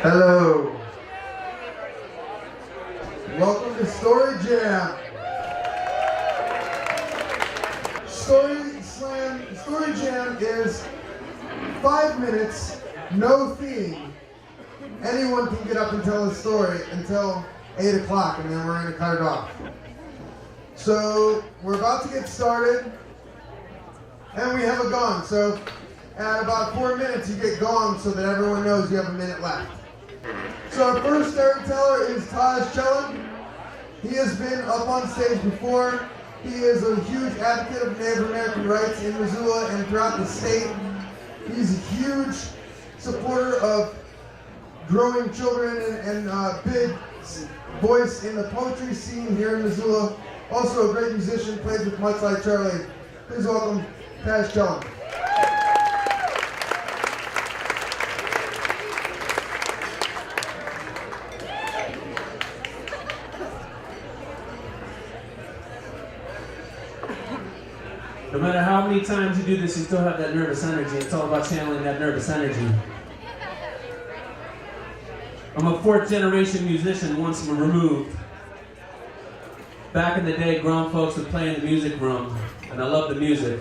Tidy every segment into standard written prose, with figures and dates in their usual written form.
Hello. Welcome to Story Jam. Story Jam is 5 minutes, no theme. Anyone can get up and tell a story until 8 o'clock, and then we're going to cut it off. So we're about to get started, and we have a gong. So at about 4 minutes, you get gonged so that everyone knows you have a minute left. So our first storyteller is Tahj Kjelland. He has been up on stage before. He is a huge advocate of Native American rights in Missoula and throughout the state. He's a huge supporter of growing children and big voice in the poetry scene here in Missoula. Also a great musician, plays with Much Like Charlie. Please welcome Tahj Kjelland. No matter how many times you do this, you still have that nervous energy. It's all about channeling that nervous energy. I'm a 4th generation musician, once removed. Back in the day, grown folks would play in the music room, and I loved the music.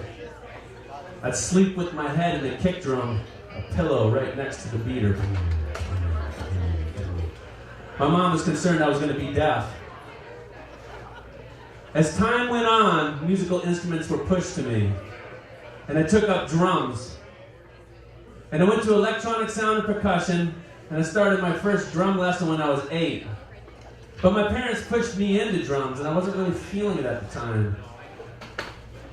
I'd sleep with my head in the kick drum, a pillow right next to the beater. My mom was concerned I was going to be deaf. As time went on, musical instruments were pushed to me, and I took up drums. And I went to electronic sound and percussion, and I started my first drum lesson when I was 8. But my parents pushed me into drums, and I wasn't really feeling it at the time.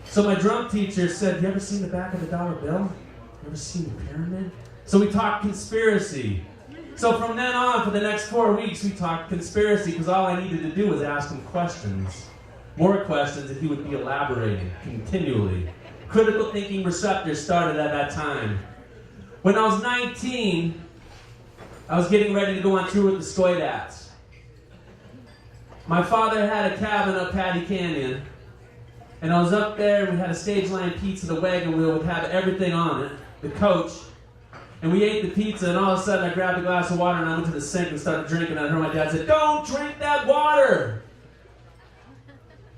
So my drum teacher said, "You ever seen the back of the dollar bill? You ever seen the pyramid?" So we talked conspiracy. So from then on, for the next 4 weeks, we talked conspiracy, because all I needed to do was ask him questions. More questions, and he would be elaborating continually. Critical thinking receptors started at that time. When I was 19, I was getting ready to go on tour with the Skoidats. My father had a cabin up Patty Canyon, and I was up there, and we had a stage line pizza, the wagon wheel would have everything on it, the coach, and we ate the pizza, and all of a sudden I grabbed a glass of water and I went to the sink and started drinking, and I heard my dad say, "Don't drink that water!"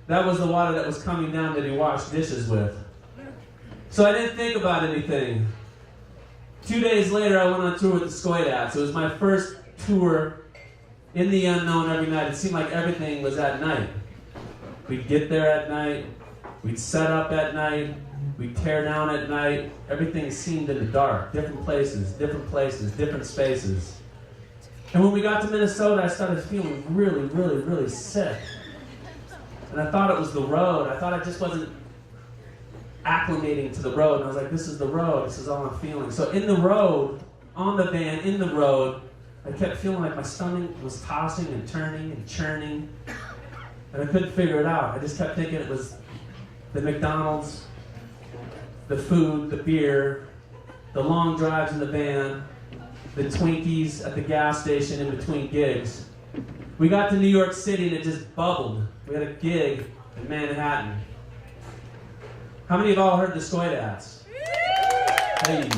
That was the water that was coming down that he washed dishes with. So I didn't think about anything. 2 days later, I went on tour with the Skoidats. It was my first tour in the unknown every night. It seemed like everything was at night. We'd get there at night. We'd set up at night. We'd tear down at night. Everything seemed in the dark. Different places, different spaces. And when we got to Minnesota, I started feeling really, really, really sick. And I thought it was the road. I thought I just wasn't acclimating to the road. And I was like, this is the road. This is all I'm feeling. So in the road, on the van, in the road, I kept feeling like my stomach was tossing and turning and churning. And I couldn't figure it out. I just kept thinking it was the McDonald's, the food, the beer, the long drives in the van, the Twinkies at the gas station in between gigs. We got to New York City and it just bubbled. We had a gig in Manhattan. How many of y'all heard the Skoidats? Hey.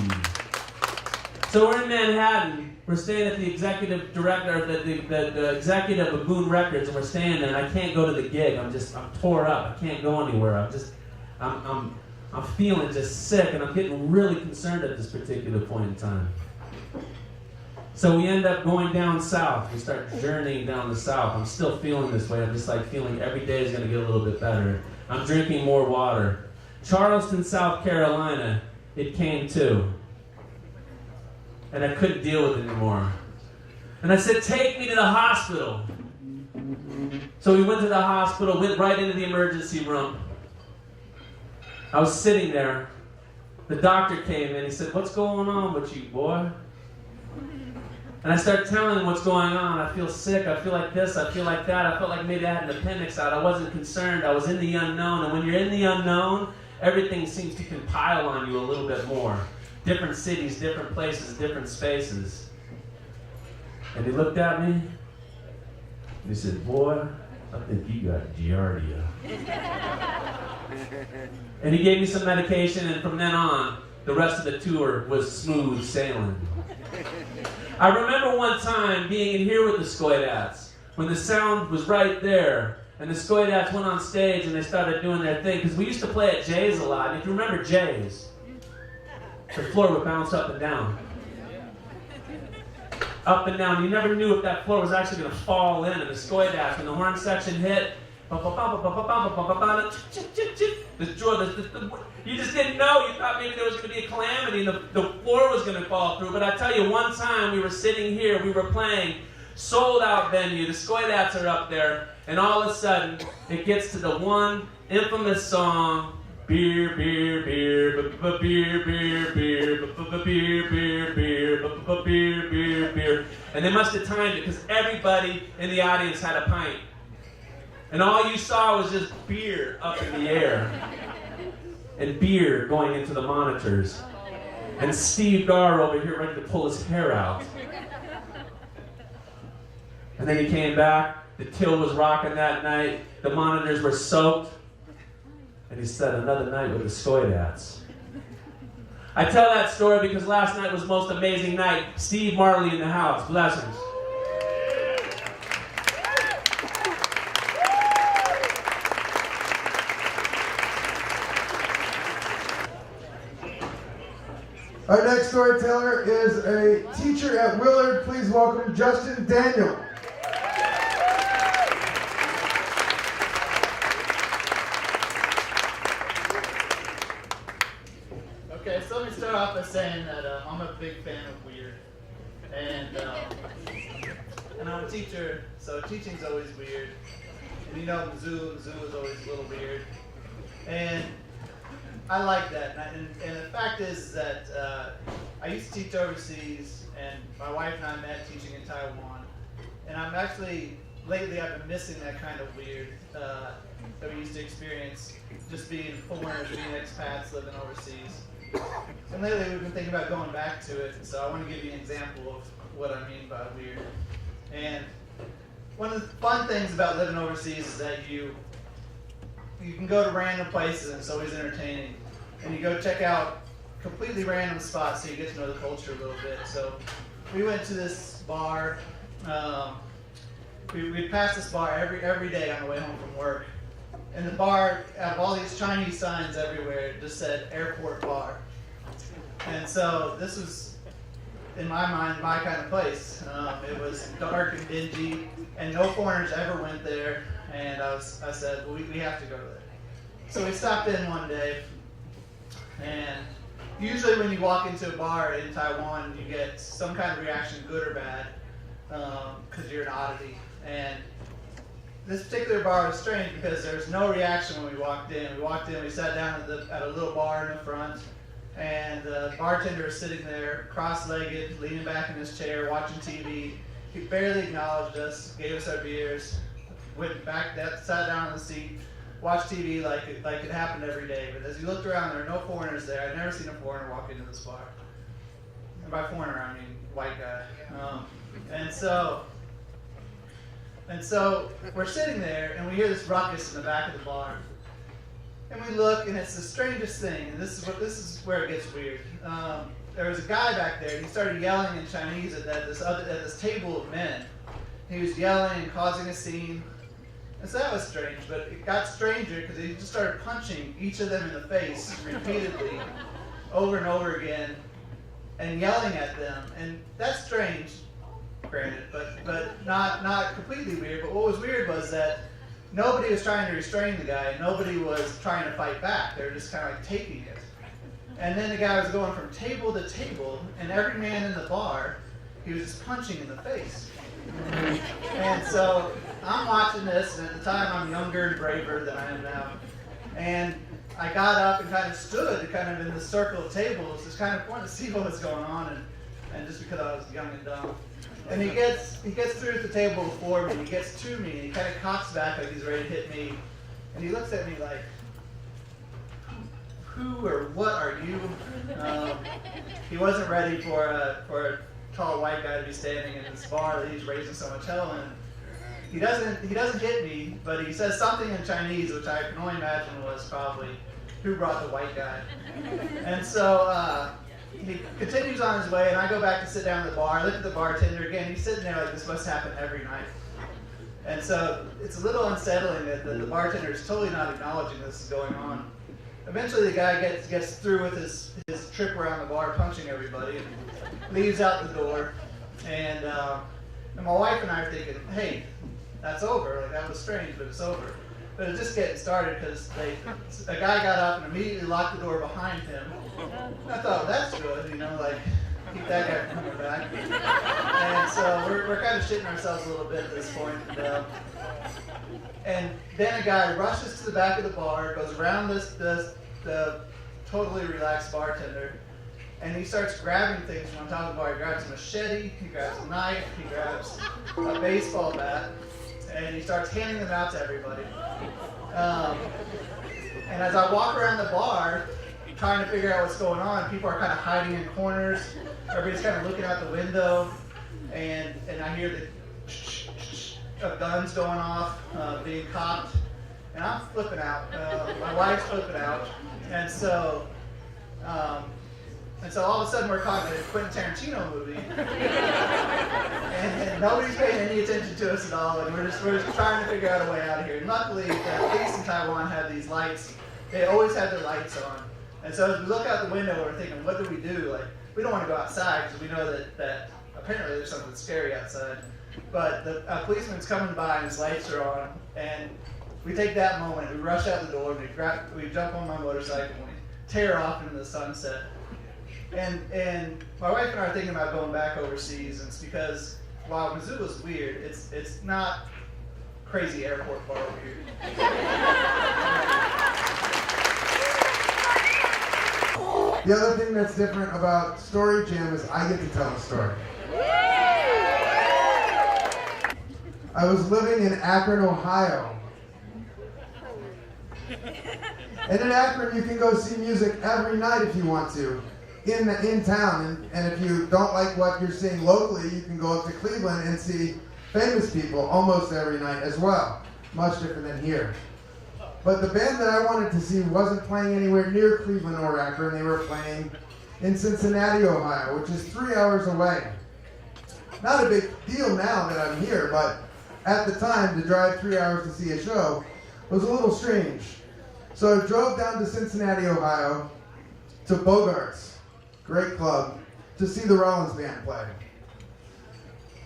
So we're in Manhattan. We're staying at the executive director, the executive of Boone Records, and we're staying there. And I can't go to the gig. I'm tore up. I can't go anywhere. I'm feeling just sick, and I'm getting really concerned at this particular point in time. So we end up going down south. We start journeying down the south. I'm still feeling this way. I'm just like feeling every day is going to get a little bit better. I'm drinking more water. Charleston, South Carolina, it came to. And I couldn't deal with it anymore. And I said, "Take me to the hospital." So we went to the hospital, went right into the emergency room. I was sitting there. The doctor came in. He said, "What's going on with you, boy?" And I started telling him what's going on. I feel sick. I feel like this. I feel like that. I felt like maybe I had an appendix out. I wasn't concerned. I was in the unknown. And when you're in the unknown, everything seems to compile on you a little bit more. Different cities, different places, different spaces. And he looked at me. And he said, "Boy, I think you got Giardia." And he gave me some medication. And from then on, the rest of the tour was smooth sailing. I remember one time being in here with the Skoidats, when the sound was right there, and the Skoidats went on stage and they started doing their thing, because we used to play at Jay's a lot, and if you remember Jay's, the floor would bounce up and down. Up and down. You never knew if that floor was actually going to fall in, and the Skoidats, when the horn section hit, you just didn't know. You thought maybe there was going to be a calamity and the floor was going to fall through. But I tell you, one time we were sitting here, we were playing, sold out venue, the Skoidats are up there, and all of a sudden it gets to the one infamous song, beer, beer, beer, beer, beer, beer, beer, beer, beer, beer, beer, beer. And they must have timed it because everybody in the audience had a pint. And all you saw was just beer up in the air. And beer going into the monitors. And Steve Garr over here ready to pull his hair out. And then he came back. The till was rocking that night. The monitors were soaked. And he said, another night with the Skoidats. I tell that story because last night was the most amazing night. Steve Marley in the house. Blessings. Our next storyteller is a teacher at Willard. Please welcome Justin Daniel. Okay, so let me start off by saying that I'm a big fan of weird. And I'm a teacher, so teaching's always weird. And you know, Mizzou is always a little weird. And I like that, and the fact is that I used to teach overseas, and my wife and I met teaching in Taiwan, and lately I've been missing that kind of weird that we used to experience, just being foreigners, being expats, living overseas. And lately we've been thinking about going back to it, so I want to give you an example of what I mean by weird. And one of the fun things about living overseas is that you can go to random places and it's always entertaining. And you go check out completely random spots so you get to know the culture a little bit. So we went to this bar. We'd pass this bar every day on the way home from work. And the bar, out of all these Chinese signs everywhere, it just said airport bar. And so this was, in my mind, my kind of place. It was dark and dingy, and no foreigners ever went there. And I said, well, we have to go there. So we stopped in one day, and usually when you walk into a bar in Taiwan, you get some kind of reaction, good or bad, because you're an oddity. And this particular bar was strange because there was no reaction when we walked in. We sat down at a little bar in the front, and the bartender was sitting there, cross-legged, leaning back in his chair, watching TV. He barely acknowledged us, gave us our beers, went back, sat down on the seat, watched TV like it happened every day. But as you looked around, there were no foreigners there. I'd never seen a foreigner walk into this bar. And by foreigner, I mean white guy. And so we're sitting there, and we hear this ruckus in the back of the bar. And we look, and it's the strangest thing. And this is where it gets weird. There was a guy back there, and he started yelling in Chinese at this table of men. He was yelling and causing a scene. And so that was strange, but it got stranger because he just started punching each of them in the face repeatedly, over and over again, and yelling at them. And that's strange, granted, but not completely weird. But what was weird was that nobody was trying to restrain the guy. Nobody was trying to fight back. They were just kind of like taking it. And then the guy was going from table to table, and every man in the bar, he was just punching in the face. And so I'm watching this, and at the time I'm younger and braver than I am now. And I got up and kind of stood kind of in the circle of tables, just kind of wanted to see what was going on, and just because I was young and dumb. And he gets through the table before me, he gets to me, and he kind of cocks back like he's ready to hit me. And he looks at me like, who or what are you? He wasn't ready for a tall white guy to be standing in this bar that he's raising so much hell in. He doesn't hit me, but he says something in Chinese, which I can only imagine was probably, who brought the white guy? And so he continues on his way, and I go back to sit down at the bar. I look at the bartender again. He's sitting there like this must happen every night. And so it's a little unsettling that the bartender is totally not acknowledging this is going on. Eventually the guy gets through with his trip around the bar, punching everybody, and leaves out the door. And my wife and I are thinking, hey, that's over. Like, that was strange, but it's over. But it's just getting started because a guy got up and immediately locked the door behind him. I thought, that's good, like, keep that guy from coming back. And so we're kind of shitting ourselves a little bit at this point. And then a guy rushes to the back of the bar, goes around the totally relaxed bartender, and he starts grabbing things from on top of the bar. He grabs a machete, he grabs a knife, he grabs a baseball bat, and he starts handing them out to everybody. And as I walk around the bar, trying to figure out what's going on, people are kind of hiding in corners. Everybody's kind of looking out the window, and I hear the of guns going off, being cocked, and I'm flipping out. My wife's flipping out, and so all of a sudden we're caught in a Quentin Tarantino movie, and nobody's paying any attention to us at all, and we're just trying to figure out a way out of here. And luckily, the police in Taiwan have these lights. They always have their lights on, and so as we look out the window, we're thinking, what do we do? Like, we don't want to go outside because we know that apparently there's something scary outside. But a policeman's coming by and his lights are on, and we take that moment, we rush out the door, and we jump on my motorcycle, and we tear off into the sunset. And my wife and I are thinking about going back overseas, and it's because while Missoula's weird, it's not crazy airport bar weird. The other thing that's different about Story Jam is I get to tell a story. I was living in Akron, Ohio. And in Akron, you can go see music every night if you want to, in town. And if you don't like what you're seeing locally, you can go up to Cleveland and see famous people almost every night as well. Much different than here. But the band that I wanted to see wasn't playing anywhere near Cleveland or Akron. They were playing in Cincinnati, Ohio, which is 3 hours away. Not a big deal now that I'm here, but at the time, to drive 3 hours to see a show was a little strange. So I drove down to Cincinnati, Ohio, to Beggars, great club, to see the Rollins Band play.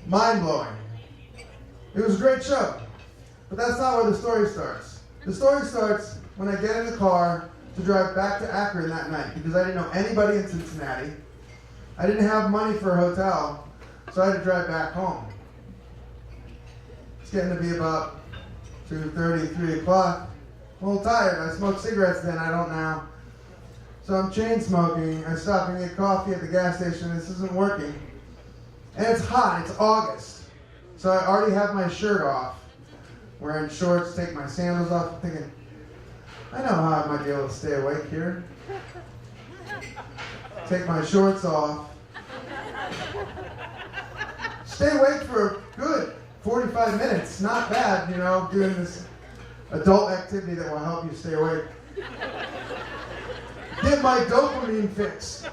Mind-blowing. It was a great show, but that's not where the story starts. The story starts when I get in the car to drive back to Akron that night, because I didn't know anybody in Cincinnati. I didn't have money for a hotel, so I had to drive back home. It's getting to be about 2:30, 3 o'clock. I'm a little tired. I smoked cigarettes then, I don't now. So I'm chain smoking. I stop and get coffee at the gas station. This isn't working. And it's hot. It's August. So I already have my shirt off. Wearing shorts, take my sandals off. I'm thinking, I know how I might be able to stay awake here. Take my shorts off. Stay awake for a good 45 minutes. Not bad, doing this adult activity that will help you stay awake. Get my dopamine fix.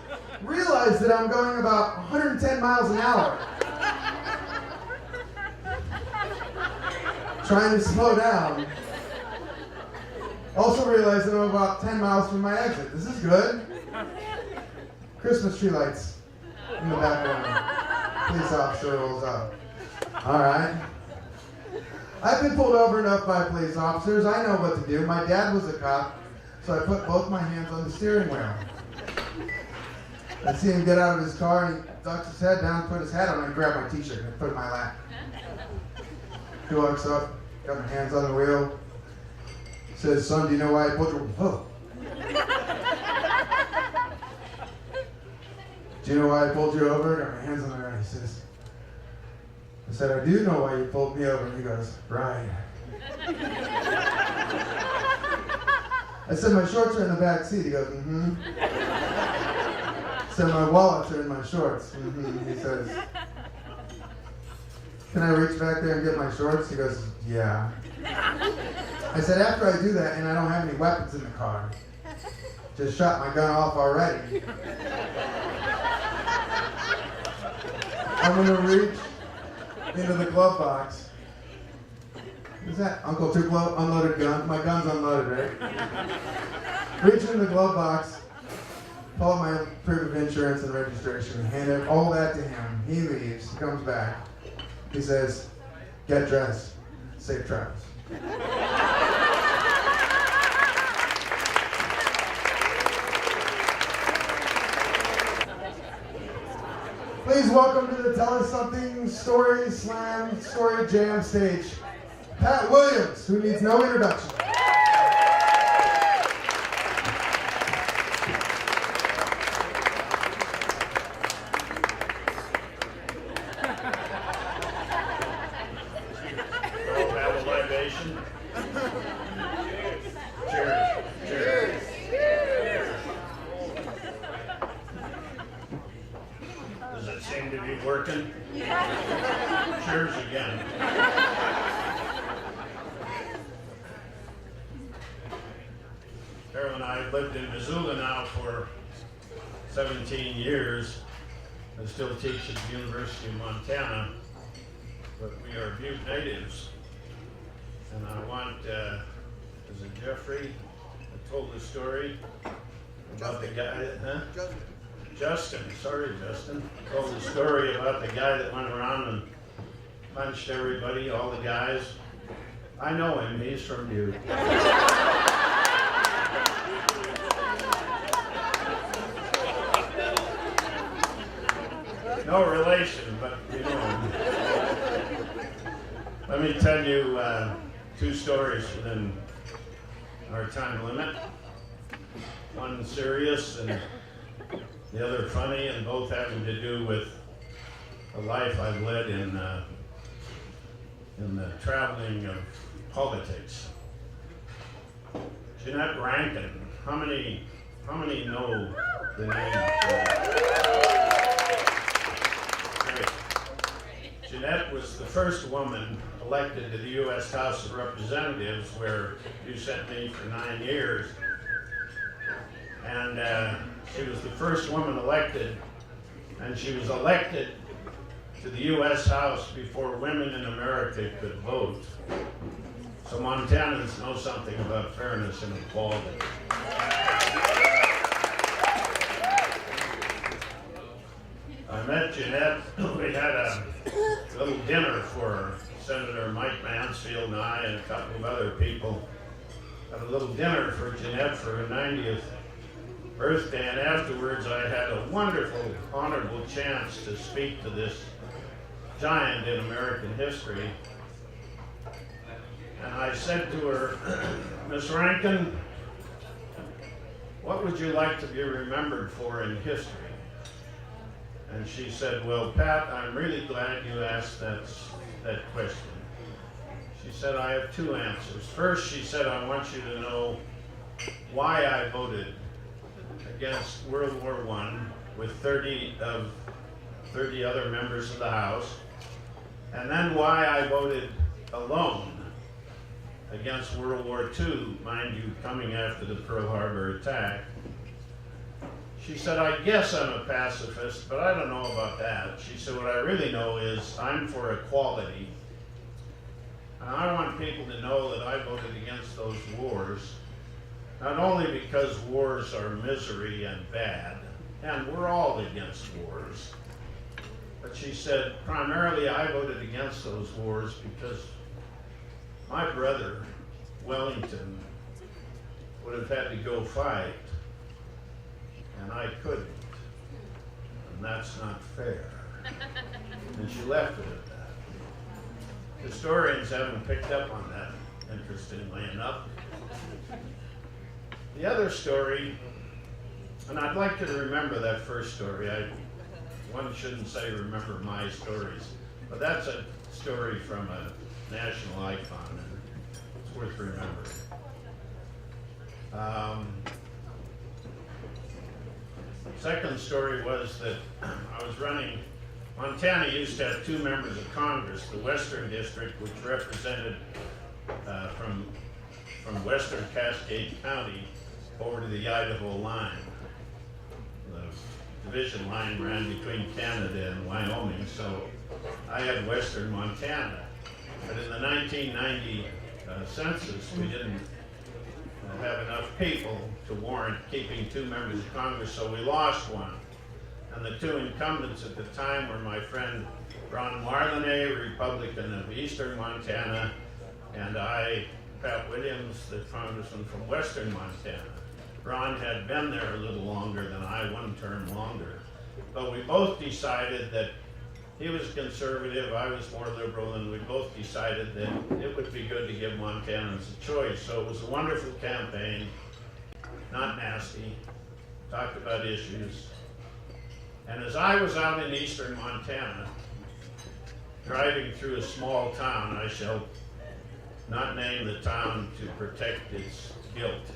Realize that I'm going about 110 miles an hour. Trying to slow down. Also realize that I'm about 10 miles from my exit. This is good. Christmas tree lights in the background. Police officer rolls up. All right. I've been pulled over enough by police officers. I know what to do. My dad was a cop, so I put both my hands on the steering wheel. I see him get out of his car, and he ducks his head down, put his hat on, and grab my t-shirt and put it in my lap. He walks up, got my hands on the wheel, says, "Son, do you know why I pulled your..." "Whoa." "Do you know why I pulled you over?" Got my hands on the ground. He says, I said, "I do know why you pulled me over." And he goes, "Right." I said, "My shorts are in the back seat." He goes, "Mm-hmm." I said, "My wallets are in my shorts." Mm-hmm. He says, "Can I reach back there and get my shorts?" He goes, "Yeah." I said, "After I do that and I don't have any weapons in the car, just shot my gun off already." I'm gonna reach into the glove box. Is that Uncle Tupelo? Unloaded gun? My gun's unloaded, right? Reach into the glove box, pull out my proof of insurance and registration, hand all that to him. He leaves, he comes back. He says, get dressed, safe travels. Please welcome to the Tell Us Something Story Slam Story Jam stage, Pat Williams, who needs no introduction. Working? Cheers again. Carol and I have lived in Missoula now for 17 years. I still teach at the University of Montana, but we are Butte natives. And I want, is it Jeffrey that told the story about the guy, huh? Justin, sorry Justin, told the story about the guy that went around and punched everybody, all the guys. I know him, he's from Butte. No relation, but you know him. Let me tell you two stories within our time limit. One serious and the other funny, and both having to do with a life I've led in the traveling of politics. Jeanette Rankin, how many know the name? Great. Jeanette was the first woman elected to the U.S. House of Representatives, where you sent me for 9 years. And she was the first woman elected, and she was elected to the U.S. House before women in America could vote. So Montanans know something about fairness and equality. I met Jeanette. We had a little dinner for Senator Mike Mansfield and I and a couple of other people. Had a little dinner for Jeanette for her 90th birthday, and afterwards I had a wonderful, honorable chance to speak to this giant in American history. And I said to her, Miss Rankin, what would you like to be remembered for in history? And she said, well, Pat, I'm really glad you asked that question. She said, I have two answers. First, she said, I want you to know why I voted against World War I with 30 other members of the House, and then why I voted alone against World War II, mind you, coming after the Pearl Harbor attack. She said, I guess I'm a pacifist, but I don't know about that. She said, what I really know is I'm for equality, and I want people to know that I voted against those wars. Not only because wars are misery and bad, and we're all against wars, but she said, primarily I voted against those wars because my brother, Wellington, would have had to go fight, and I couldn't, and that's not fair. And she left it at that. Historians haven't picked up on that, interestingly enough. The other story, and I'd like you to remember that first story. One shouldn't say remember my stories, but that's a story from a national icon, and it's worth remembering. Second story was that I was running, Montana used to have two members of Congress, the Western District, which represented from Western Cascade County over to the Idaho line, division line ran between Canada and Wyoming, so I had western Montana. But in the 1990 census, we didn't have enough people to warrant keeping 2 members of Congress, so we lost one. And the 2 incumbents at the time were my friend Ron Marlene, Republican of Eastern Montana, and I, Pat Williams, the congressman from Western Montana. Ron had been there a little longer than I, 1 term longer. But we both decided that he was conservative, I was more liberal, and we both decided that it would be good to give Montanans a choice. So it was a wonderful campaign, not nasty, talked about issues. And as I was out in eastern Montana, driving through a small town, I shall not name the town to protect its guilt.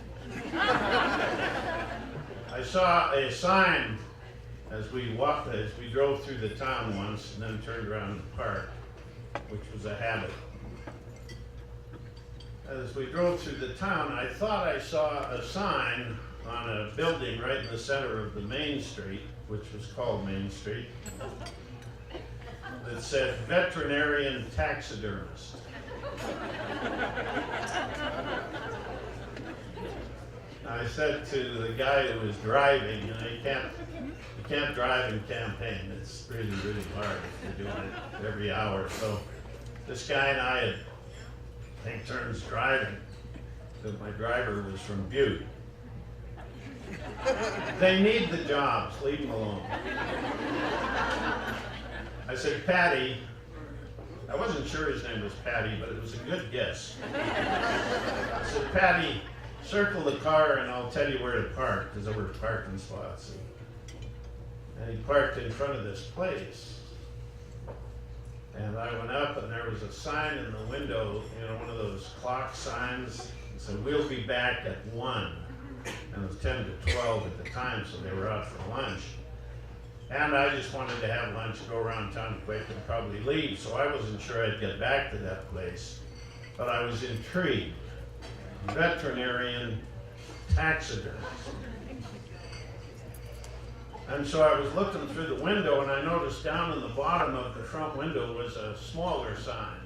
I saw a sign as we drove through the town once and then turned around the park, which was a habit. As we drove through the town, I thought I saw a sign on a building right in the center of the main street, which was called Main Street, that said veterinarian taxidermist. I said to the guy who was driving, you can't drive and campaign. It's really, really hard if you're doing it every hour. So this guy and I had take turns driving, because my driver was from Butte. They need the jobs, leave them alone. I said, Patty, I wasn't sure his name was Patty, but it was a good guess. I said, Patty, circle the car and I'll tell you where to park, because there were parking spots. And he parked in front of this place. And I went up and there was a sign in the window, one of those clock signs. It said, we'll be back at 1. And it was 10 to 12 at the time, so they were out for lunch. And I just wanted to have lunch, go around town quick and probably leave, so I wasn't sure I'd get back to that place. But I was intrigued. Veterinarian taxidermist. And so I was looking through the window and I noticed down in the bottom of the front window was a smaller sign.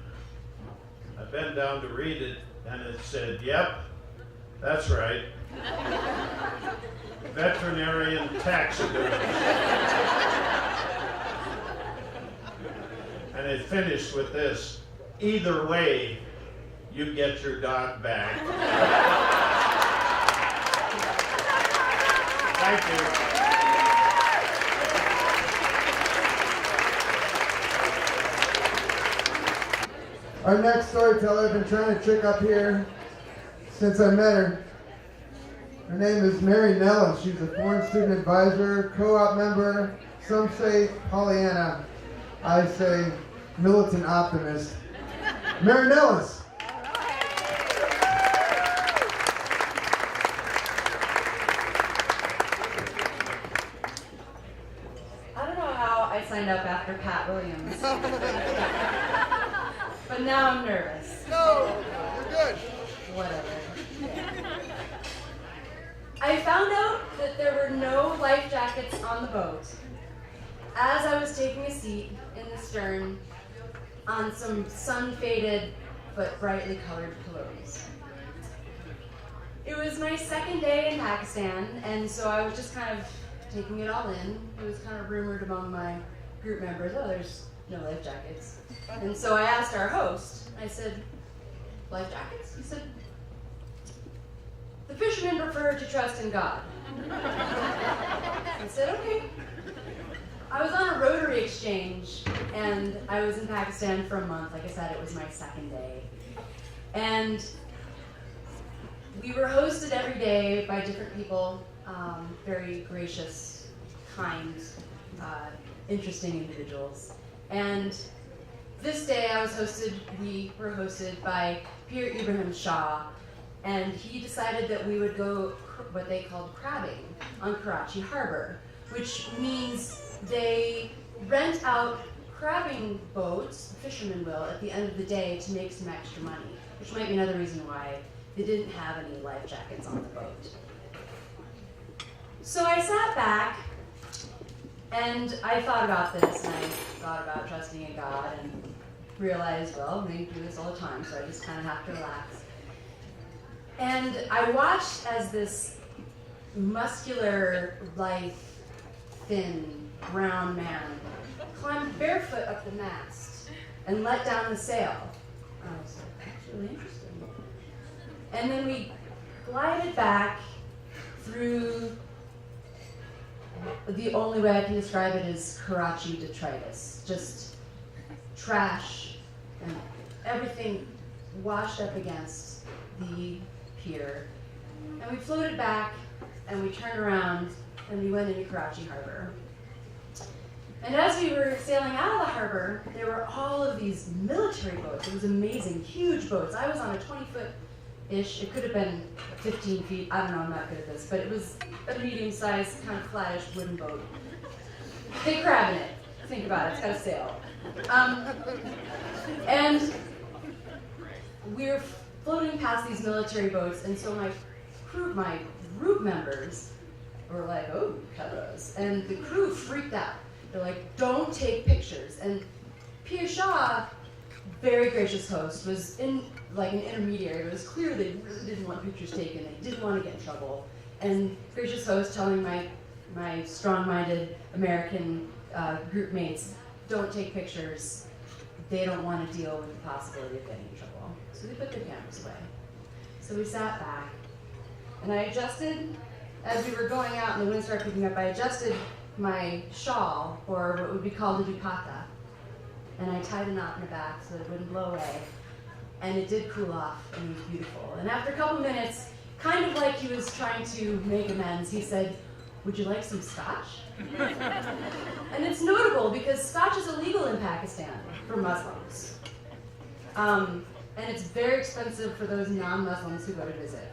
I bent down to read it and it said, yep, that's right. Veterinarian taxidermist. And it finished with this, either way, you get your dog back. Thank you. Our next storyteller, I've been trying to trick up here since I met her. Her name is Mary Nellis. She's a foreign student advisor, co-op member. Some say Pollyanna. I say militant optimist. Mary Nellis. I don't know how I signed up after Pat Williams. But now I'm nervous. No, we're good. Whatever. I found out that there were no life jackets on the boat as I was taking a seat in the stern on some sun-faded but brightly colored pillows. It was my second day in Pakistan, and so I was just kind of taking it all in. It was kind of rumored among my group members, oh, there's no life jackets. And so I asked our host, I said, life jackets? He said, the fishermen prefer to trust in God. I said, okay. I was on a Rotary exchange, and I was in Pakistan for a month. Like I said, it was my second day. And we were hosted every day by different people, very gracious, kind, interesting individuals. And this day we were hosted by Peer Ibrahim Shah, and he decided that we would go what they called crabbing on Karachi Harbor, which means they rent out crabbing boats, the fishermen will, at the end of the day to make some extra money, which might be another reason why they didn't have any life jackets on the boat. So I sat back And I thought about this, and I thought about trusting in God, and realized, well, we do this all the time, so I just kind of have to relax. And I watched as this muscular, lithe, thin, brown man climbed barefoot up the mast and let down the sail. I was like, that's really interesting. And then we glided back through, the only way I can describe it is Karachi detritus. Just trash and everything washed up against the pier. And we floated back and we turned around and we went into Karachi Harbor. And as we were sailing out of the harbor, there were all of these military boats. It was amazing, huge boats. I was on a 20-foot-ish, it could have been 15 feet, I don't know, I'm not good at this, but it was a medium-sized, kind of flattish wooden boat. Big crab in it. Think about it, it's got a sail. And we were floating past these military boats, and so my group members were like, oh, colors. And the crew freaked out. They're like, don't take pictures. And Pierre Shaw, very gracious host, was in like an intermediary. It was clear they really didn't want pictures taken. They didn't want to get in trouble. And gracious host telling my strong-minded American group mates, don't take pictures. They don't want to deal with the possibility of getting in trouble. So they put their cameras away. So we sat back, and I adjusted, as we were going out and the wind started picking up, I adjusted my shawl, or what would be called a dupatta, and I tied a knot in the back so that it wouldn't blow away. And it did cool off, and it was beautiful. And after a couple minutes, kind of like he was trying to make amends, he said, would you like some scotch? And it's notable because scotch is illegal in Pakistan for Muslims. And it's very expensive for those non-Muslims who go to visit.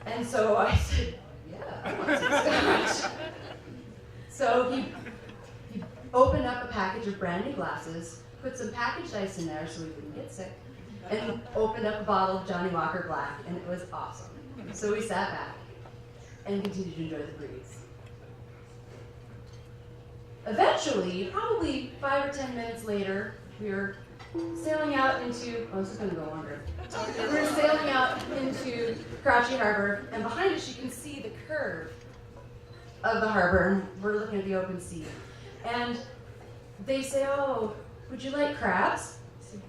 And so I said, yeah, I want some scotch. So he opened up a package of brandy glasses, put some packaged ice in there so we wouldn't get sick, and opened up a bottle of Johnny Walker Black, and it was awesome. So we sat back and continued to enjoy the breeze. Eventually, probably 5 or 10 minutes later, we were sailing out into, oh, this is going to go longer. We were sailing out into Karachi Harbor, and behind us you can see the curve of the harbor, and we're looking at the open sea. And they say, oh, would you like crabs? I said,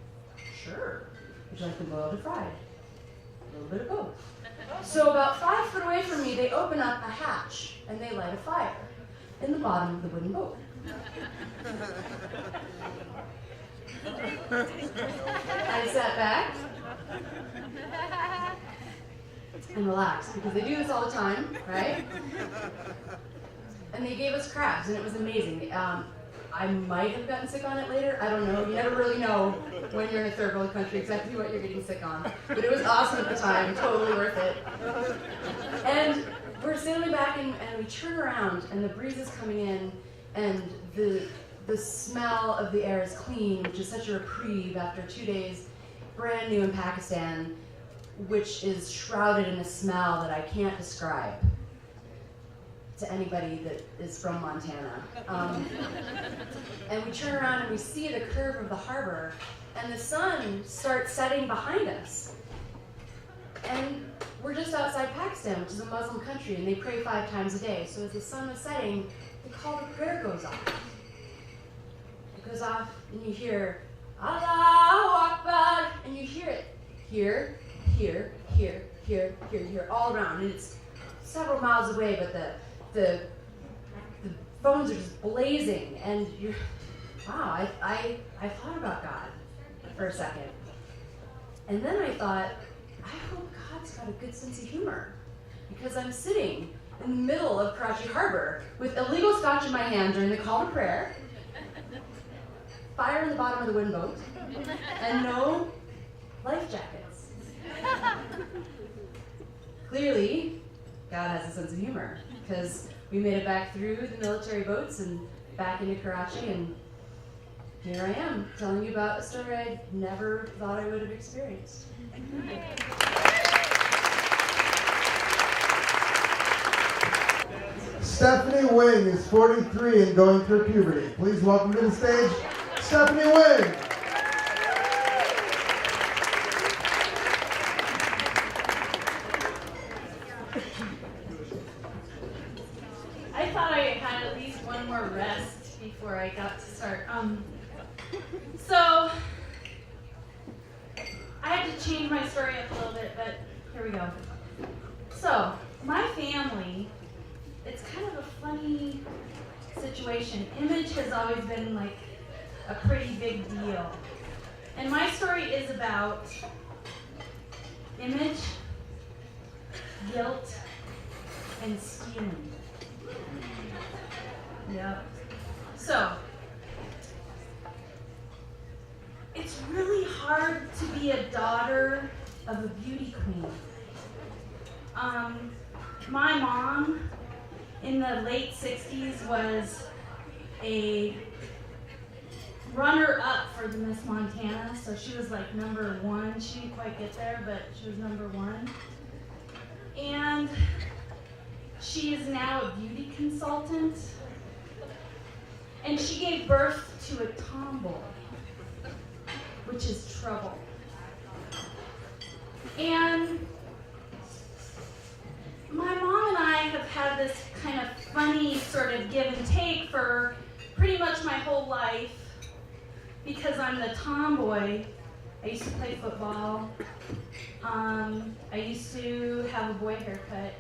sure. Would you like them boiled or fried? A little bit of both. So about 5 foot away from me, they open up a hatch, and they light a fire in the bottom of the wooden boat. I sat back and relaxed, because they do this all the time, right? And they gave us crabs, and it was amazing. I might have gotten sick on it later. I don't know. You never really know when you're in a third world country exactly what you're getting sick on. But it was awesome at the time. Totally worth it. And we're sailing back, and we turn around, and the breeze is coming in, and the smell of the air is clean, which is such a reprieve after 2 days brand new in Pakistan, which is shrouded in a smell that I can't describe to anybody that is from Montana. And we turn around and we see the curve of the harbor, and the sun starts setting behind us. And we're just outside Pakistan, which is a Muslim country, and they pray 5 times a day. So as the sun was setting, the call to prayer goes off. It goes off, and you hear, Allahu Akbar, and you hear it here, here, here, here, here, here, all around. And it's several miles away, but the phones are just blazing, and you're, wow, I thought about God for a second. And then I thought, I hope God's got a good sense of humor, because I'm sitting in the middle of Karachi Harbor with illegal scotch in my hand during the call to prayer, fire in the bottom of the wooden boat, and no life jackets. Clearly, God has a sense of humor, because we made it back through the military boats and back into Karachi, and here I am telling you about a story I never thought I would have experienced. Stephanie Wing is 43 and going through puberty. Please welcome to the stage, Stephanie Wing. I thought I had at least one more rest before I got to start. So I had to change my story up a little bit, but here we go. So my family, it's kind of a funny situation. Image has always been like a pretty big deal. And my story is about image, guilt, and stealing. Yep. So, it's really hard to be a daughter of a beauty queen. My mom in the late 60s was a runner-up for the Miss Montana, so she was like number 1. She didn't quite get there, but she was number 1. And she is now a beauty consultant. And she gave birth to a tomboy, which is trouble. And my mom and I have had this kind of funny sort of give and take for pretty much my whole life because I'm the tomboy. I used to play football. I used to have a boy haircut.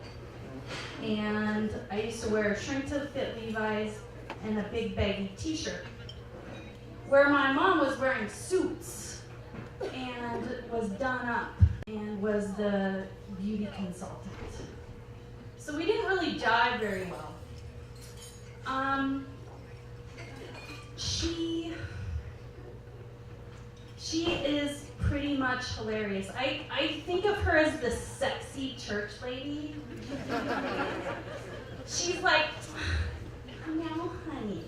And I used to wear shrink-to-fit Levi's and a big baggy t-shirt. Where my mom was wearing suits and was done up and was the beauty consultant. So we didn't really jive very well. She is pretty much hilarious. I think of her as the sexy church lady. She's like, now, honey,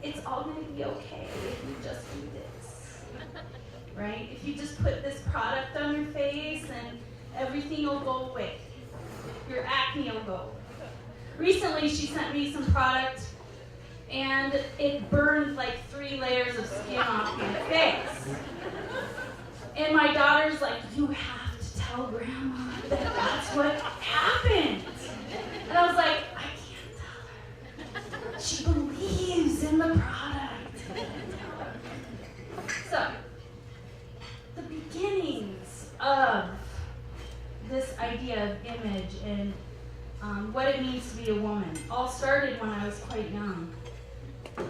it's all going to be okay if you just do this, right? If you just put this product on your face and everything will go away. Your acne will go. Recently, she sent me some product and it burned like 3 layers of skin off my face. And my daughter's like, you have to tell Grandma that that's what happened. And I was like, I can't tell her. She believes in the product. I can't tell her. So, the beginnings of this idea of image and what it means to be a woman all started when I was quite young.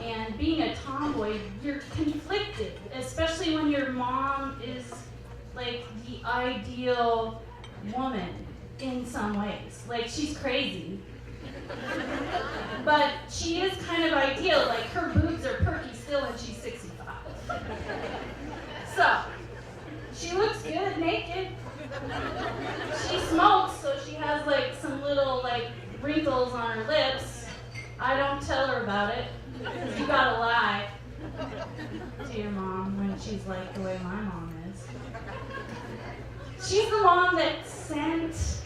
And being a tomboy, you're conflicted, especially when your mom is like the ideal woman in some ways. Like, she's crazy. But she is kind of ideal. Like, her boobs are perky still and she's 65. So, she looks good naked. She smokes, so she has like some little like wrinkles on her lips. I don't tell her about it, because you gotta lie to your mom when she's like the way my mom is. She's the mom that sent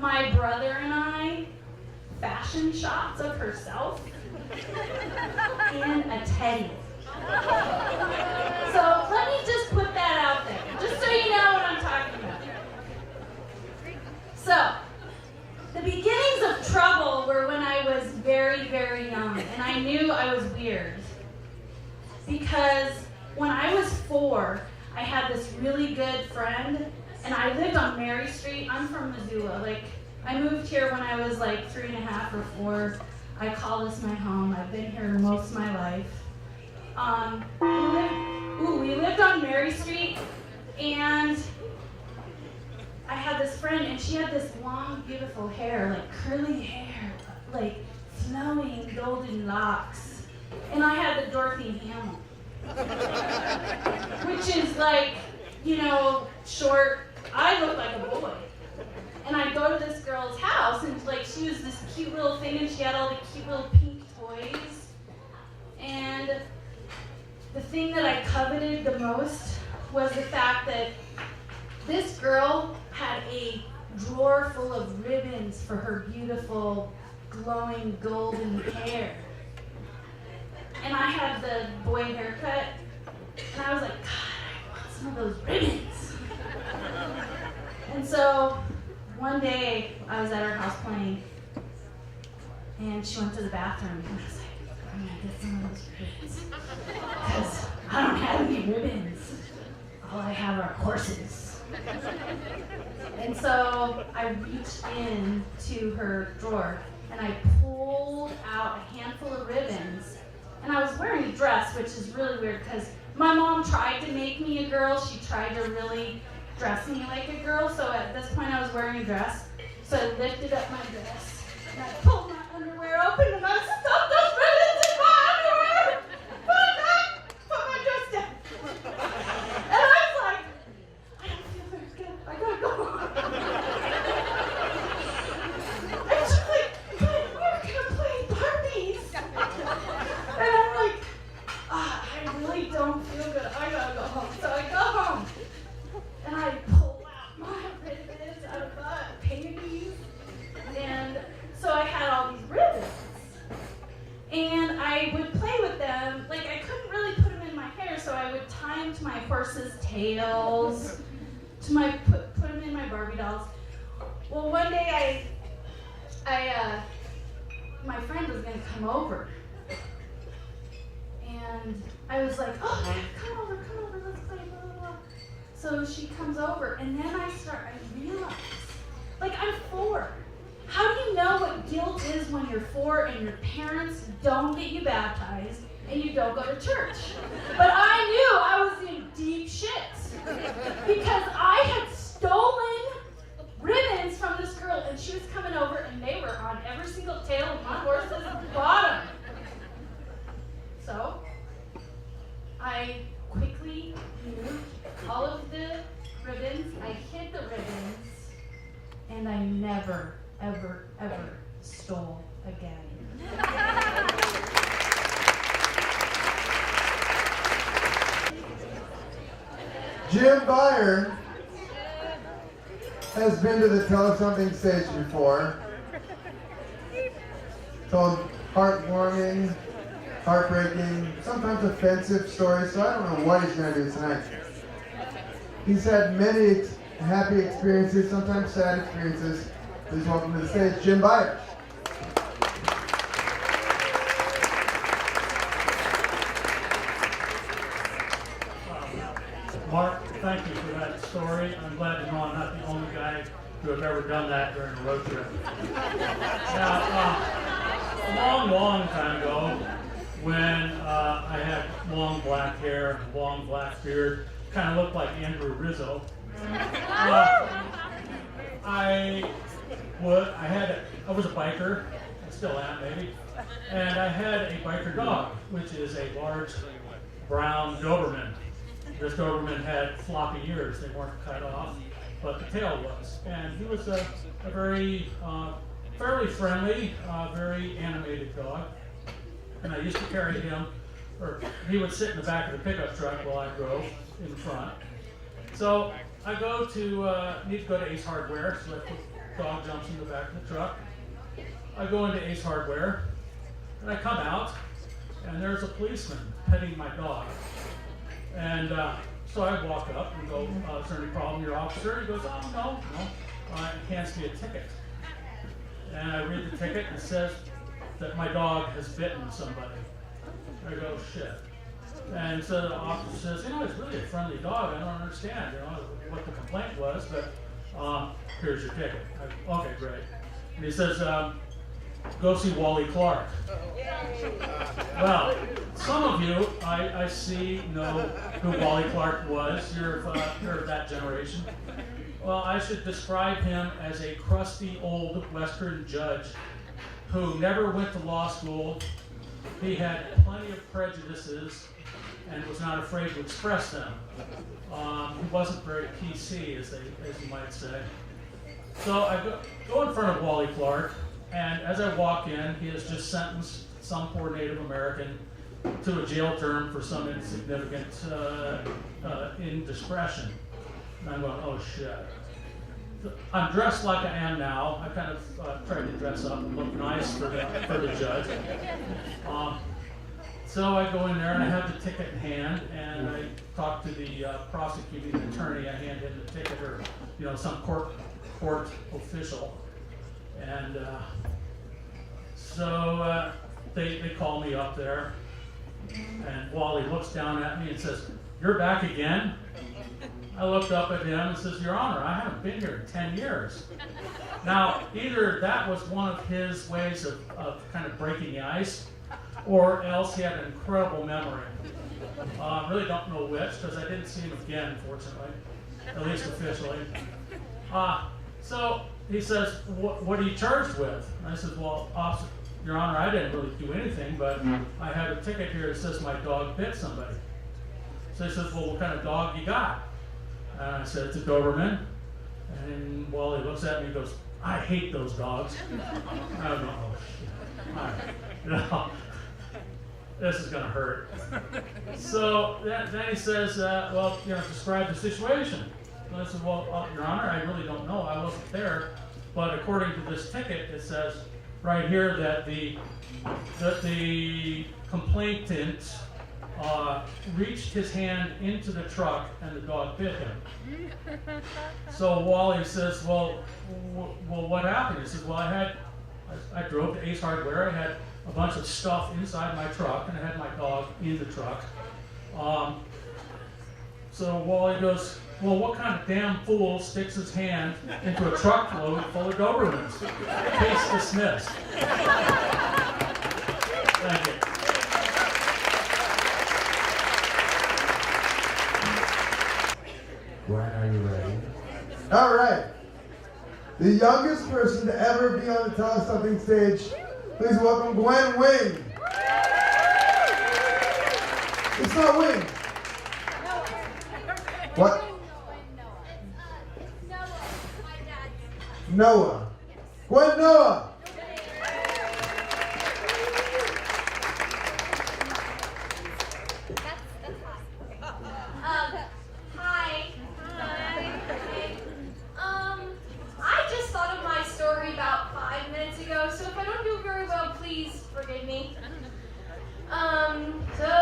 my brother and I fashion shots of herself in a teddy. So let me just put that out there, just so you know what I'm talking about. So, the beginnings of trouble were when I was very, very young, and I knew I was weird. Because when I was 4, I had this really good friend, and I lived on Mary Street. I'm from Missoula. Like, I moved here when I was like 3.5 or 4. I call this my home. I've been here most of my life. We lived on Mary Street, and I had this friend, and she had this long, beautiful hair, like curly hair, like flowing golden locks. And I had the Dorothy Hamill, which is like, you know, short. I look like a boy. And I'd go to this girl's house, and like she was this cute little thing, and she had all the cute little pink toys. And the thing that I coveted the most was the fact that this girl had a drawer full of ribbons for her beautiful, glowing golden hair. And I had the boy haircut, and I was like, God, I want some of those ribbons. And so one day I was at her house playing, and she went to the bathroom, and I was like, I'm gonna get some of those ribbons, because I don't have any ribbons. All I have are horses. And so I reached into her drawer, and I pulled out a handful of ribbons. And I was wearing a dress, which is really weird because my mom tried to make me a girl. She tried to really dress me like a girl. So at this point I was wearing a dress. So I lifted up my dress and I pulled my underwear open and I stuffed those ribbons in my underwear. Put it back, put my dress down. And I was like, I don't feel very good. I gotta go home. And she's like, but we're gonna play Barbies. And I'm like, I really don't feel good. I gotta go home. So I go home. And I pull out my ribbons out of my panties. And so I had all these ribbons. And I would play with them. Like, I couldn't really put them in my hair, so I would tie them to my horse's tails, to my put them in my Barbie dolls. Well, one day my friend was gonna come over. And I was like, oh, come over, let's play, blah, blah, blah. So she comes over, and then I realize, like, I'm 4. How do you know what guilt is when you're 4 and your parents don't get you baptized and you don't go to church? But I knew I was in deep shit because I had stolen ribbons from this girl, and she was coming over, and they were on every single tail of my horse's bottom. So I quickly moved all of the ribbons, I hid the ribbons, and I never, ever, ever stole again. Jim Beyer has been to the Tell Us Something stage before. Told heartwarming, heartbreaking, sometimes offensive stories, so I don't know what he's going to do tonight. He's had many happy experiences, sometimes sad experiences. Please welcome to the stage, Jim Beyer. Mark, thank you for that story. I'm glad to know I'm not the only guy to have ever done that during a road trip. Now, a long time ago, when I had long black hair, long black beard, kind of looked like Andrew Rizzo. I was a biker, I still am maybe, and I had a biker dog, which is a large brown Doberman. This Doberman had floppy ears, they weren't cut off, but the tail was. And he was a very fairly friendly, very animated dog. And I used to carry him, or he would sit in the back of the pickup truck while I drove in front. So I need to go to Ace Hardware, so I put dog jumps in the back of the truck. I go into Ace Hardware, and I come out, and there's a policeman petting my dog. And so I walk up and go, is there any problem, your officer? He goes, oh, no. He hands me a ticket. And I read the ticket, and it says that my dog has bitten somebody. I go, shit. And so the officer says, it's really a friendly dog. I don't understand, what the complaint was, but here's your ticket. Okay, great. And he says, go see Wally Clark. Well, some of you, I see, know who Wally Clark was. You're of that generation. Well, I should describe him as a crusty old Western judge who never went to law school. He had plenty of prejudices and was not afraid to express them. He wasn't very PC, as you might say. So I go in front of Wally Clark, and as I walk in, he has just sentenced some poor Native American to a jail term for some insignificant indiscretion. And I'm going, oh shit. I'm dressed like I am now. I kind of tried to dress up and look nice for the judge. So I go in there and I have the ticket in hand, and I talk to the prosecuting attorney. I hand him the ticket, or some court official, and so they call me up there, and Wally looks down at me and says, "You're back again?" I looked up at him and says, "Your Honor, I haven't been here in 10 years. Now, either that was one of his ways of kind of breaking the ice, or else he had an incredible memory. I really don't know which, because I didn't see him again, fortunately, at least officially. So he says, what are you charged with? And I said, well, Officer, Your Honor, I didn't really do anything, but I have a ticket here that says my dog bit somebody. So he says, well, what kind of dog you got? And I said, it's a Doberman. And Wally looks at me and goes, I hate those dogs. I don't know. This is going to hurt. So then he says, well, describe the situation. And I said, well, Your Honor, I really don't know. I wasn't there. But according to this ticket, it says right here that the complainant reached his hand into the truck and the dog bit him. So Wally says, well, what happened? He says, well, I drove to Ace Hardware. I had a bunch of stuff inside my truck, and I had my dog in the truck. So Wally goes, well, what kind of damn fool sticks his hand into a truckload full of Dobermans? Case dismissed. Thank you. Gwen, are you ready? All right. The youngest person to ever be on the Tell Us Something stage, please welcome Gwen Wing. It's not Wing. What? Noah. Gwen Noah. I just thought of my story about 5 minutes ago, so if I don't do very well, please forgive me. I'm going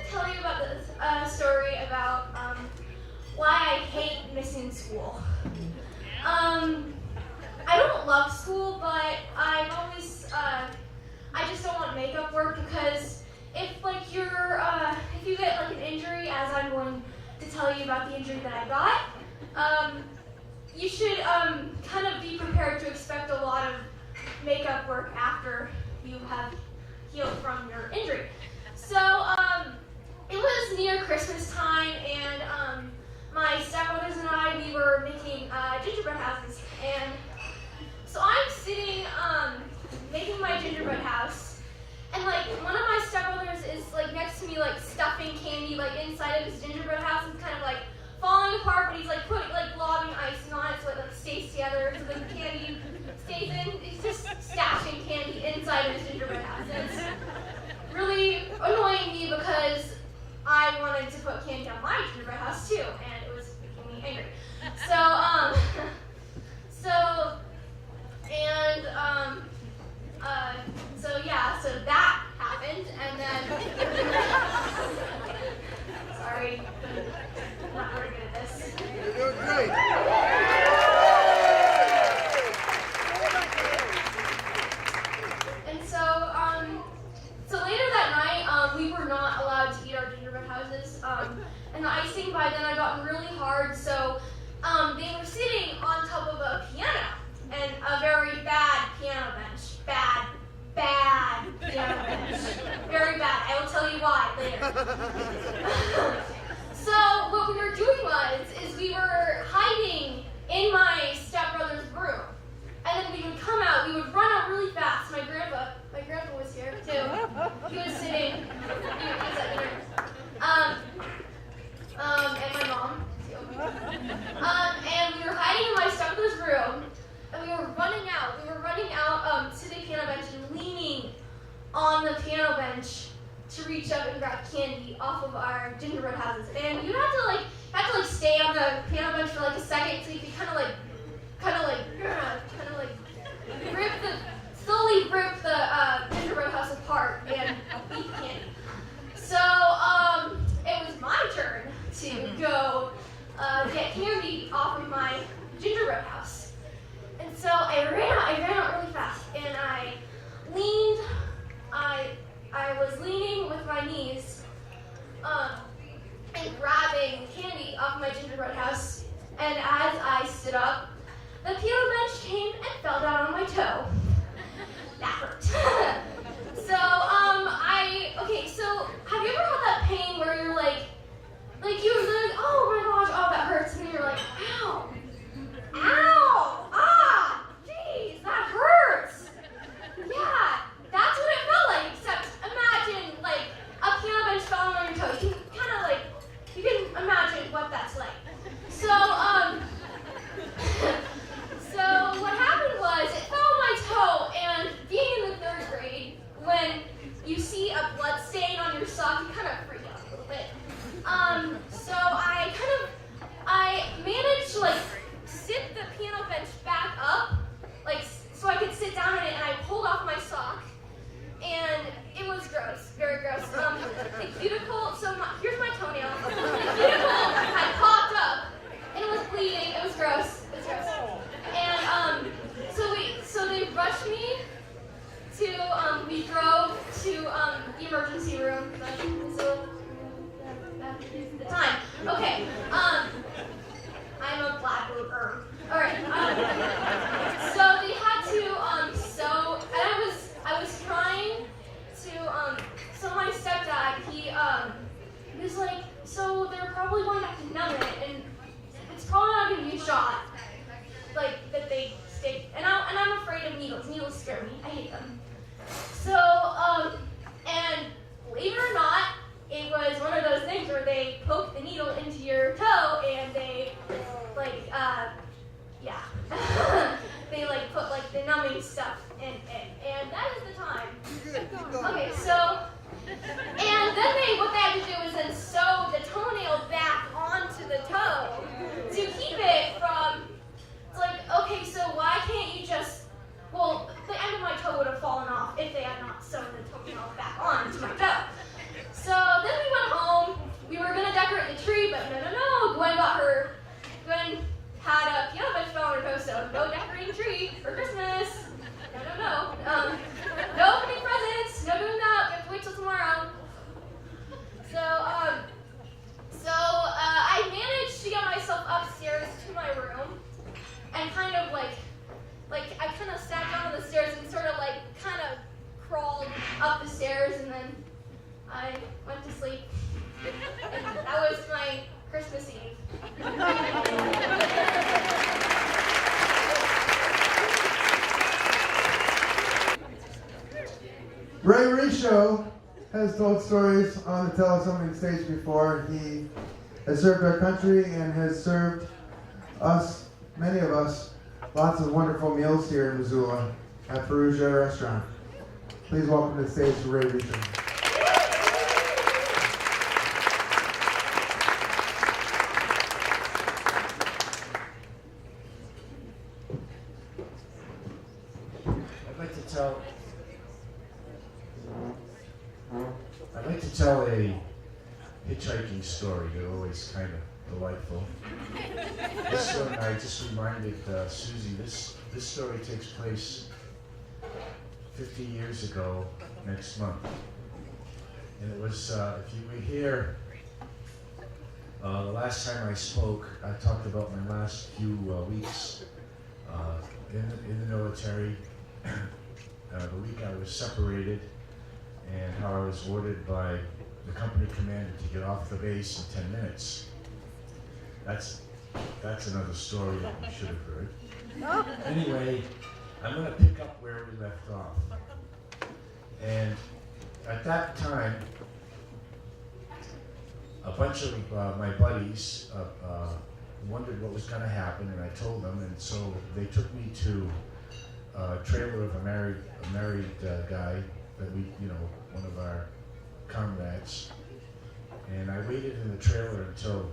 to tell you about this story about why I hate missing school. I don't love school, but I've always, I just don't want makeup work, because if you get like an injury, as I'm going to tell you about the injury that I got, you should kind of be prepared to expect a lot of makeup work after you have healed from your injury. So it was near Christmas time, and my stepbrothers and I, we were making gingerbread houses. And so I'm sitting making my gingerbread house, and like one of my stepbrothers is like next to me, like stuffing candy like inside of his gingerbread house. It's kind of like falling apart, but he's like lobbing icing on it so it like stays together, so the candy stays in. He's just stashing candy inside of his gingerbread house. And it's really annoying me because I wanted to put candy on my gingerbread house too, and it was making me angry. So that happened, and then sorry, I'm not very good at this. You're doing great. And so later that night, we were not allowed to eat our gingerbread houses, and the icing by then had gotten really hard, so they were sitting on top of a piano, and a very bad piano bench. Bad piano bench. Very bad. I will tell you why later. So what we were doing is we were hiding in my stepbrother's room, and then we would come out. We would run out really fast. My grandpa was here too. He was sitting. He was at dinner. And my mom too. And we were hiding in my stepbrother's room, and we were running out. We were running out to the piano bench and leaning on the piano bench to reach up and grab candy off of our gingerbread houses. And you have to had to like stay on the piano bench for like a second so you could kind of like slowly rip the gingerbread house apart and eat candy. So it was my turn to go get candy off of my gingerbread house. And so I ran out really fast, and I was leaning with my knees and grabbing candy off my gingerbread house. And as I stood up, the piano bench came and fell down on my toe. That hurt. So have you ever had that pain where you're like you're like, oh my gosh, oh that hurts, and then you're like, ow, jeez, that hurts. Yeah, that's what it felt like, except imagine like a piano bench falling on your toe. You can imagine what that's like. So what happened was it fell on my toe, and being in the 3rd grade, when you see a blood stain on your sock, you kind of freak out a little bit. So I managed to like sit the piano bench back up, like so I could sit down in it, and I pulled off my sock, and it was gross, very gross. The cuticle, here's my toenail. The cuticle had popped up, and it was bleeding. It was gross. And so they rushed me to we drove to the emergency room. The time. Okay. I'm a Blackwood Erm. All right. So they had to sew, and I was trying to so my stepdad he was like, so they're probably going to have to numb it, and it's probably not going to be a shot like that they stick. And I'm afraid of needles. Needles scare me. I hate them. So and believe it or not, it was one of those things where they poke the needle into your toe and they they like put like the numbing stuff in it, and that is the time. Okay, so and then what they had to do was then sew the toenail back onto the toe to keep it from. It's like, okay, so why can't you just? Well, the end of my toe would have fallen off if they had not sewn the toenail back onto my toe. So then we went home. We were gonna decorate the tree, but no. Gwen had a piano bench fell on her toe, so no decorating tree for Christmas. No. No opening presents. No doing that. We have to wait till tomorrow. So I managed to get myself upstairs to my room, and kind of like I kind of sat down on the stairs and sort of like kind of crawled up the stairs, and then I went to sleep. And that was my Christmas Eve. Ray Risho has told stories on the Tell Us Something stage before. He has served our country and has served us, many of us, lots of wonderful meals here in Missoula at Perugia Restaurant. Please welcome to the stage to Ray Risho. I'd like to tell a hitchhiking story. They're always kind of delightful. This one, I just reminded Susie, this story takes place 50 years ago next month. And it was, if you were here, the last time I spoke, I talked about my last few weeks in the military. The week I was separated, and how I was ordered by the company commander to get off the base in 10 minutes. That's another story that you should have heard. Anyway, I'm going to pick up where we left off. And at that time, a bunch of my buddies wondered what was going to happen, and I told them, and so they took me to a trailer of a married guy that one of our comrades, and I waited in the trailer until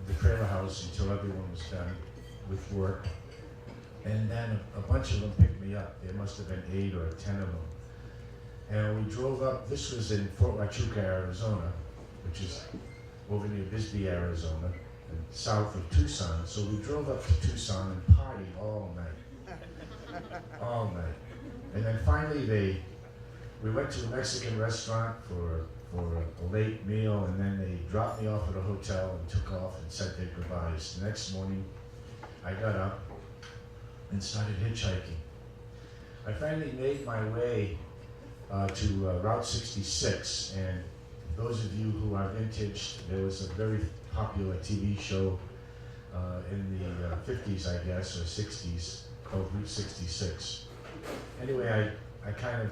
the trailer house until everyone was done with work. And then a bunch of them picked me up. There must have been 8 or 10 of them. And we drove up, this was in Fort Huachuca, Arizona, which is over near Bisbee, Arizona, and south of Tucson. So we drove up to Tucson and partied all night. All night. And then finally we went to a Mexican restaurant for a late meal, and then they dropped me off at a hotel and took off and said their goodbyes. The next morning, I got up and started hitchhiking. I finally made my way to Route 66, and those of you who are vintage, there was a very popular TV show in the 50s, I guess, or 60s, called Route 66. Anyway, I kind of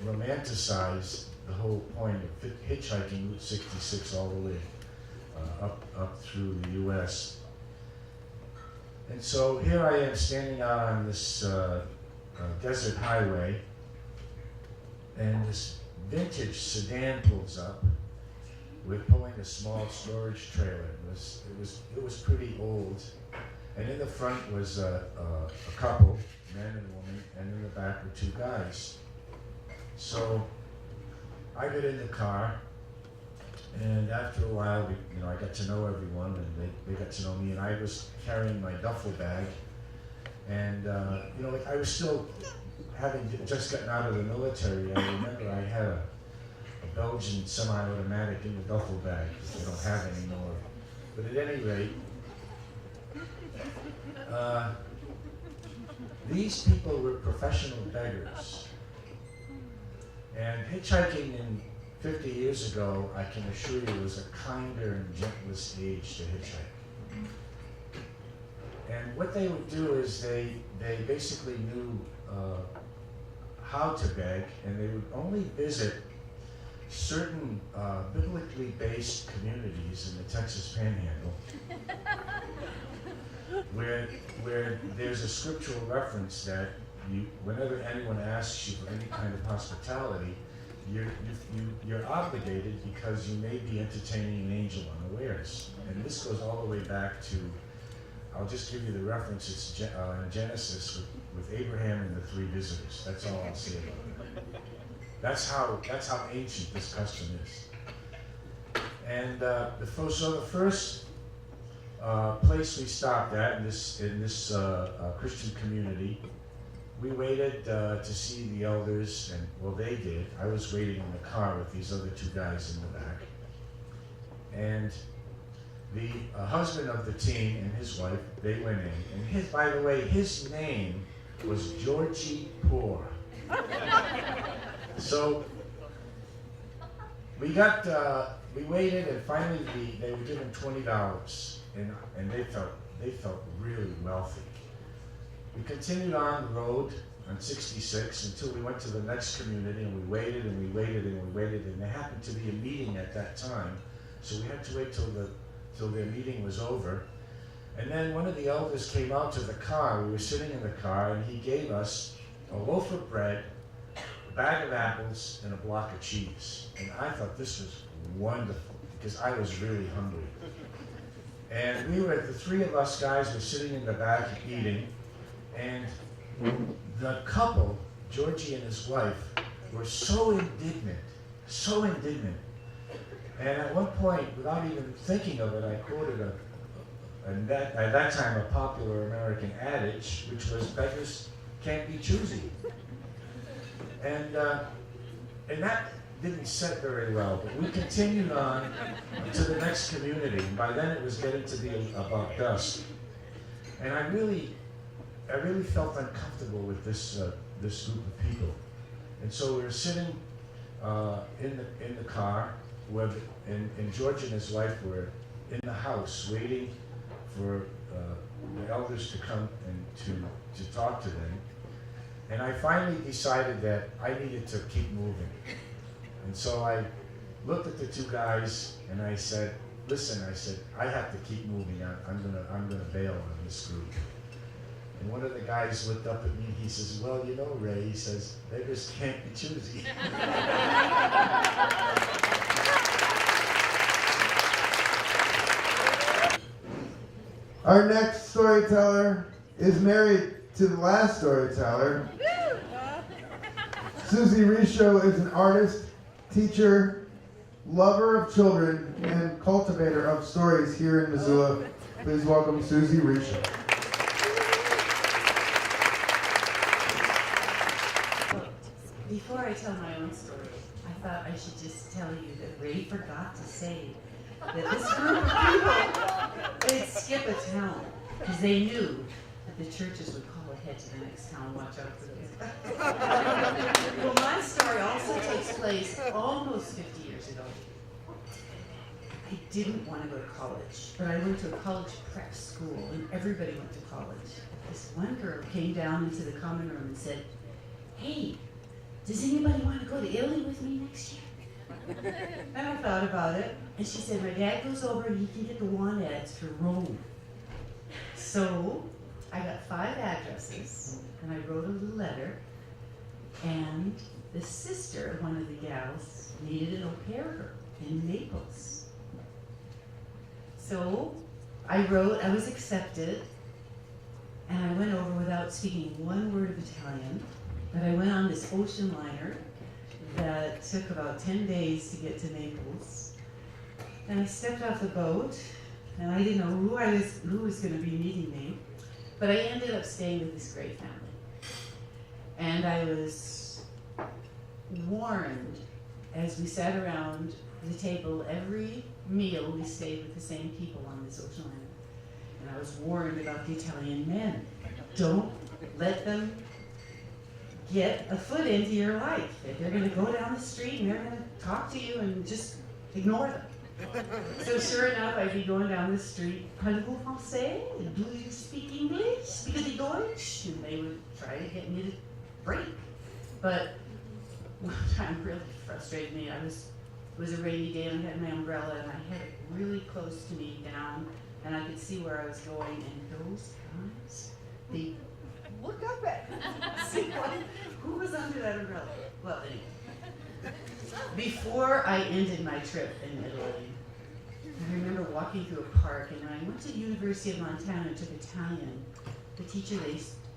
romanticized the whole point of hitchhiking Route 66 all the way up through the U.S. And so here I am standing out on this desert highway, and this vintage sedan pulls up. We're pulling a small storage trailer. It was pretty old, and in the front was a couple, man and woman, and in the back were 2 guys. So I got in the car, and after a while, I got to know everyone, and they got to know me, and I was carrying my duffel bag, and I was still having just gotten out of the military. I remember I had a Belgian semi-automatic in the duffel bag, which they don't have anymore. But at any rate, these people were professional beggars. And hitchhiking in 50 years ago, I can assure you, was a kinder and gentler age to hitchhike. And what they would do is they basically knew how to beg, and they would only visit certain biblically based communities in the Texas Panhandle where there's a scriptural reference that whenever anyone asks you for any kind of hospitality, you're obligated because you may be entertaining an angel unawares. And this goes all the way back to, I'll just give you the reference, it's in Genesis with Abraham and the 3 visitors. That's all I'll say about it. That's how ancient this custom is. And the first place we stopped at in this Christian community, we waited to see the elders, and well, they did. I was waiting in the car with these other 2 guys in the back. And the husband of the team and his wife, they went in. And by the way, his name was Georgie Poor. So we waited, and finally they were given $20, and they felt really wealthy. We continued on the road on 66 until we went to the next community, and we waited and we waited and we waited, and there happened to be a meeting at that time, so we had to wait till their meeting was over. And then one of the elders came out to the car. We were sitting in the car, and he gave us a loaf of bread, a bag of apples, and a block of cheese. And I thought this was wonderful because I was really hungry. And the 3 of us guys were sitting in the back eating, and the couple, Georgie and his wife, were so indignant. And at one point, without even thinking of it, I quoted at that time a popular American adage, which was, "Beggars can't be choosy." And that didn't set very well, but we continued on to the next community. And by then it was getting to be about dusk. And I really felt uncomfortable with this group of people. And so we were sitting in the car, and George and his wife were in the house waiting for the elders to come and to talk to them. And I finally decided that I needed to keep moving. And so I looked at the 2 guys and I said, "Listen," I said, "I have to keep moving. I'm gonna bail on this group." And one of the guys looked up at me and he says, "Well, Ray," he says, "beggars can't be choosy." Our next storyteller is married to the last storyteller. Susie Risho is an artist, teacher, lover of children, and cultivator of stories here in Missoula. Please welcome Susie Risho. Before I tell my own story, I thought I should just tell you that Ray forgot to say that this group of people, they'd skip a town because they knew that the churches would call ahead to the next town. Watch out for this. Well, my story also takes place almost 50 years ago. I didn't want to go to college, but I went to a college prep school, and everybody went to college. This one girl came down into the common room and said, "Hey, does anybody want to go to Italy with me next year?" And I thought about it, and she said, "My dad goes over and he can get the want ads for Rome." So I got 5 addresses, and I wrote a little letter, and the sister of one of the gals needed an au pair girl in Naples. So I wrote, I was accepted, and I went over without speaking one word of Italian, but I went on this ocean liner that took about 10 days to get to Naples. And I stepped off the boat, and I didn't know who was going to be meeting me, but I ended up staying with this great family. And I was warned as we sat around the table every meal, we stayed with the same people on this ocean liner. And I was warned about the Italian men. Don't let them get a foot into your life. They're going to go down the street and they're going to talk to you and just ignore them. So sure enough, I'd be going down the street, "Parlez-vous français? Do you speak English? Speak the Deutsch?" And they would try to get me to break. But one time really frustrated me. It was a rainy day and I had my umbrella and I had it really close to me down and I could see where I was going, and those guys, they look up at me. See who was under that umbrella? Well, anyway. Before I ended my trip in Italy, I remember walking through a park, and when I went to the University of Montana and took Italian, the teacher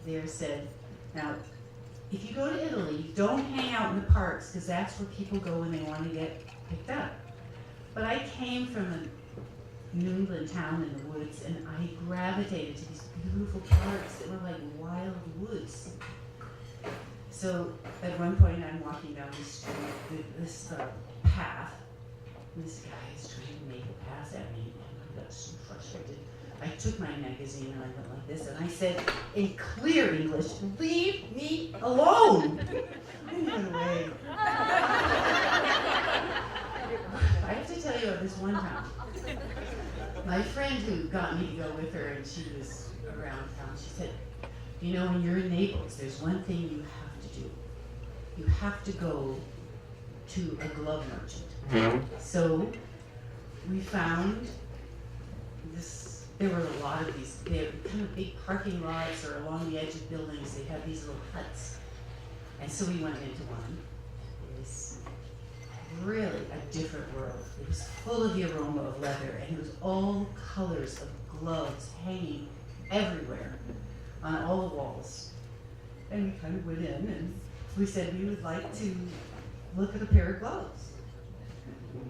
there said, "Now, if you go to Italy, don't hang out in the parks, because that's where people go when they want to get picked up." But I came from a New England town in the woods, and I gravitated to these beautiful parks that were like wild woods. So at one point, I'm walking down the street, this path, and this guy is trying to make a pass at me, and I got so frustrated. I took my magazine and I went like this, and I said in clear English, "Leave me alone!" And he went away. I have to tell you of this one time. My friend who got me to go with her, and she was around town, she said, "You know, when you're in Naples, there's one thing you have to do. You have to go to a glove merchant." So we found this, there were a lot of these, they're kind of big parking lots or along the edge of buildings, they have these little huts. And so we went into one. It was really a different world. It was full of the aroma of leather, and it was all colors of gloves hanging everywhere on all the walls. And we kind of went in and we said we would like to look at a pair of gloves.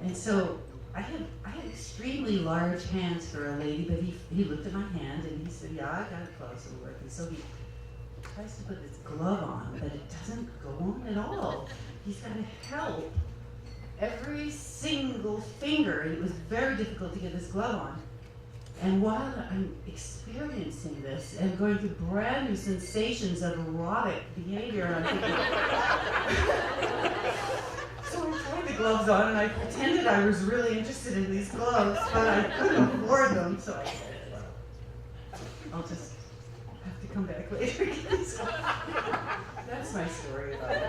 And so I had extremely large hands for a lady, but he looked at my hand and he said, "Yeah, I got it close, it'll work." And so he tries to put this glove on, but it doesn't go on at all. He's got to help every single finger, and it was very difficult to get this glove on. And while I'm experiencing this and going through brand new sensations of erotic behavior, I'm thinking, so I tried the gloves on and I pretended I was really interested in these gloves, but I couldn't afford them, so I said, "Well, I'll just have to come back later." So that's my story about it.